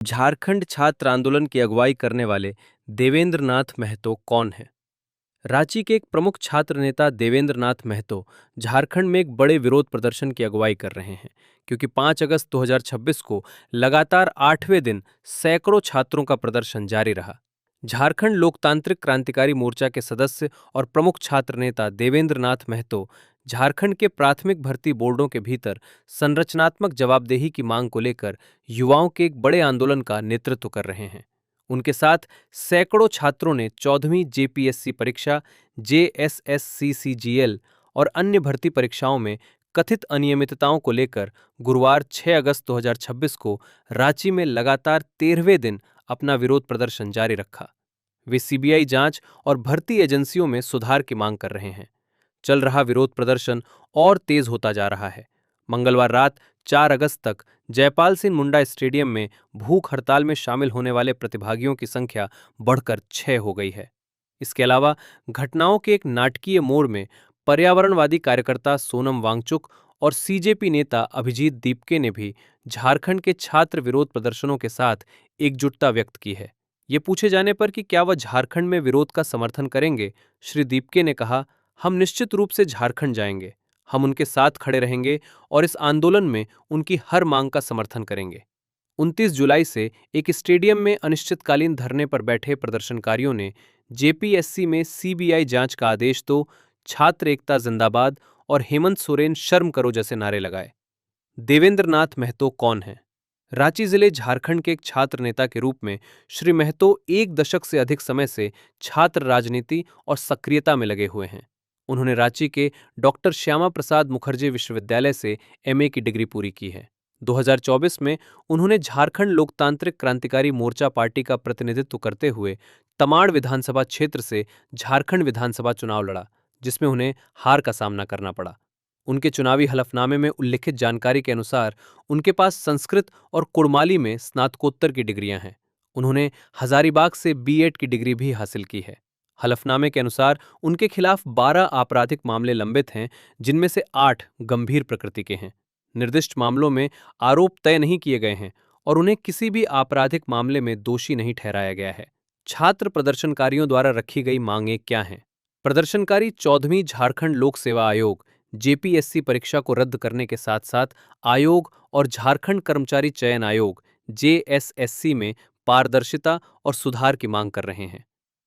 झारखंड छात्र आंदोलन की अगुवाई करने वाले देवेंद्र नाथ महतो कौन हैं? रांची के एक प्रमुख छात्र नेता देवेंद्र नाथ महतो झारखंड में एक बड़े विरोध प्रदर्शन की अगुवाई कर रहे हैं, क्योंकि 5 अगस्त 2026 को लगातार 8वें दिन सैकड़ों छात्रों का प्रदर्शन जारी रहा। झारखंड लोकतांत्रिक क्रांतिकारी मोर्चा के सदस्य और प्रमुख छात्र नेता देवेंद्र नाथ महतो झारखंड के प्राथमिक भर्ती बोर्डों के भीतर संरचनात्मक जवाबदेही की मांग को लेकर युवाओं के एक बड़े आंदोलन का नेतृत्व कर रहे हैं। उनके साथ सैकड़ों छात्रों ने 14वीं जेपीएससी परीक्षा, जेएसएससीसीजीएल और अन्य भर्ती परीक्षाओं में कथित अनियमितताओं को लेकर गुरुवार 6 अगस्त 2026 को रांची में लगातार 13वें दिन अपना विरोध प्रदर्शन जारी रखा। वे सीबीआई जांच और भर्ती एजेंसियों में सुधार की मांग कर रहे हैं। चल रहा विरोध प्रदर्शन और तेज होता जा रहा है। मंगलवार रात 4 अगस्त तक जयपाल सिंह मुंडा स्टेडियम में भूख हड़ताल में शामिल होने वाले प्रतिभागियों की संख्या बढ़कर 6 हो गई है। इसके अलावा घटनाओं के एक नाटकीय मोड़ में पर्यावरणवादी कार्यकर्ता सोनम वांगचुक और सीजेपी नेता अभिजीत दीपके ने भी झारखंड के छात्र विरोध प्रदर्शनों के साथ एकजुटता व्यक्त की है। ये पूछे जाने पर कि क्या वह झारखंड में विरोध का समर्थन करेंगे, श्री दीपके ने कहा, हम निश्चित रूप से झारखंड जाएंगे। हम उनके साथ खड़े रहेंगे और इस आंदोलन में उनकी हर मांग का समर्थन करेंगे। 29 जुलाई से एक स्टेडियम में अनिश्चितकालीन धरने पर बैठे प्रदर्शनकारियों ने जेपीएससी में सीबीआई जांच का आदेश दो, छात्र एकता जिंदाबाद और हेमंत सोरेन शर्म करो जैसे नारे लगाए। देवेंद्र नाथ महतो कौन हैं? रांची जिले झारखंड के एक छात्र नेता के रूप में श्री महतो एक दशक से अधिक समय से छात्र राजनीति और सक्रियता में लगे हुए हैं। उन्होंने रांची के डॉक्टर श्यामा प्रसाद मुखर्जी विश्वविद्यालय से एमए की डिग्री पूरी की है। 2024 में उन्होंने झारखंड लोकतांत्रिक क्रांतिकारी मोर्चा पार्टी का प्रतिनिधित्व करते हुए तमाड़ विधानसभा क्षेत्र से झारखंड विधानसभा चुनाव लड़ा, जिसमें उन्हें हार का सामना करना पड़ा। उनके चुनावी हलफनामे में उल्लिखित जानकारी के अनुसार उनके पास संस्कृत और कुड़माली में स्नातकोत्तर की डिग्रियां हैं। उन्होंने हजारीबाग से बीएड की डिग्री भी हासिल की है। हलफनामे के अनुसार उनके खिलाफ 12 आपराधिक मामले लंबित हैं, जिनमें से 8 गंभीर प्रकृति के हैं। निर्दिष्ट मामलों में आरोप तय नहीं किए गए हैं और उन्हें किसी भी आपराधिक मामले में दोषी नहीं ठहराया गया है। छात्र प्रदर्शनकारियों द्वारा रखी गई मांगें क्या हैं? प्रदर्शनकारी 14वीं झारखंड लोक सेवा आयोग जेपीएससी परीक्षा को रद्द करने के साथ साथ आयोग और झारखंड कर्मचारी चयन आयोग जेएसएससी में पारदर्शिता और सुधार की मांग कर रहे हैं।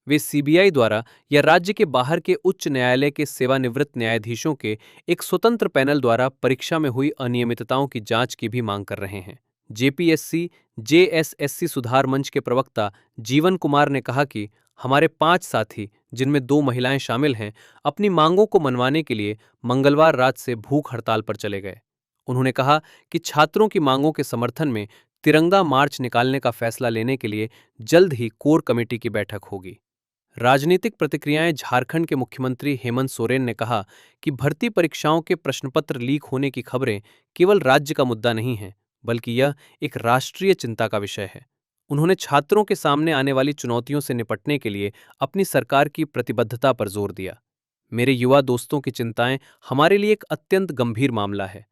वे सीबीआई द्वारा या राज्य के बाहर के उच्च न्यायालय के सेवानिवृत्त न्यायाधीशों के एक स्वतंत्र पैनल द्वारा परीक्षा में हुई अनियमितताओं की जांच की भी मांग कर रहे हैं। जेपीएससी जेएसएससी सुधार मंच के प्रवक्ता जीवन कुमार ने कहा कि हमारे 5 साथी, जिनमें 2 महिलाएं शामिल हैं, अपनी मांगों को मनवाने के लिए मंगलवार रात से भूख हड़ताल पर चले गए। उन्होंने कहा कि छात्रों की मांगों के समर्थन में तिरंगा मार्च निकालने का फैसला लेने के लिए जल्द ही कोर कमेटी की बैठक होगी। राजनीतिक प्रतिक्रियाएं। झारखंड के मुख्यमंत्री हेमंत सोरेन ने कहा कि भर्ती परीक्षाओं के प्रश्नपत्र लीक होने की खबरें केवल राज्य का मुद्दा नहीं है, बल्कि यह एक राष्ट्रीय चिंता का विषय है। उन्होंने छात्रों के सामने आने वाली चुनौतियों से निपटने के लिए अपनी सरकार की प्रतिबद्धता पर जोर दिया। मेरे युवा दोस्तों की चिंताएं हमारे लिए एक अत्यंत गंभीर मामला है।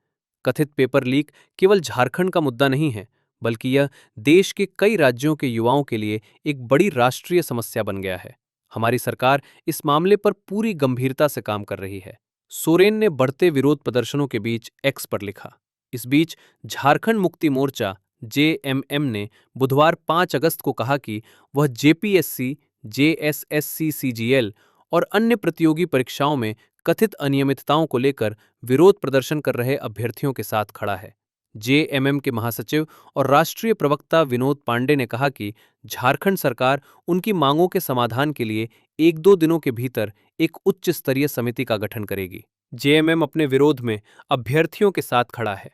कथित पेपर लीक केवल झारखंड का मुद्दा नहीं है, बल्कि यह देश के कई राज्यों के युवाओं के लिए एक बड़ी राष्ट्रीय समस्या बन गया है। हमारी सरकार इस मामले पर पूरी गंभीरता से काम कर रही है, सोरेन ने बढ़ते विरोध प्रदर्शनों के बीच एक्स पर लिखा। इस बीच झारखंड मुक्ति मोर्चा जेएमएम ने बुधवार 5 अगस्त को कहा कि वह जेपीएससी, जेएसएससीसीजीएल और अन्य प्रतियोगी परीक्षाओं में कथित अनियमितताओं को लेकर विरोध प्रदर्शन कर रहे अभ्यर्थियों के साथ खड़ा है। जेएमएम के महासचिव और राष्ट्रीय प्रवक्ता विनोद पांडे ने कहा कि झारखंड सरकार उनकी मांगों के समाधान के लिए 1-2 दिनों के भीतर एक उच्च स्तरीय समिति का गठन करेगी। जेएमएम अपने विरोध में अभ्यर्थियों के साथ खड़ा है।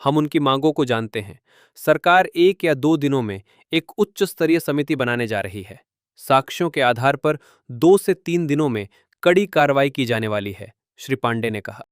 हम उनकी मांगों को जानते हैं। सरकार 1 या 2 दिनों में एक उच्च स्तरीय समिति बनाने जा रही है। साक्ष्यों के आधार पर 2 से 3 दिनों में कड़ी कार्रवाई की जाने वाली है, श्री पांडे ने कहा।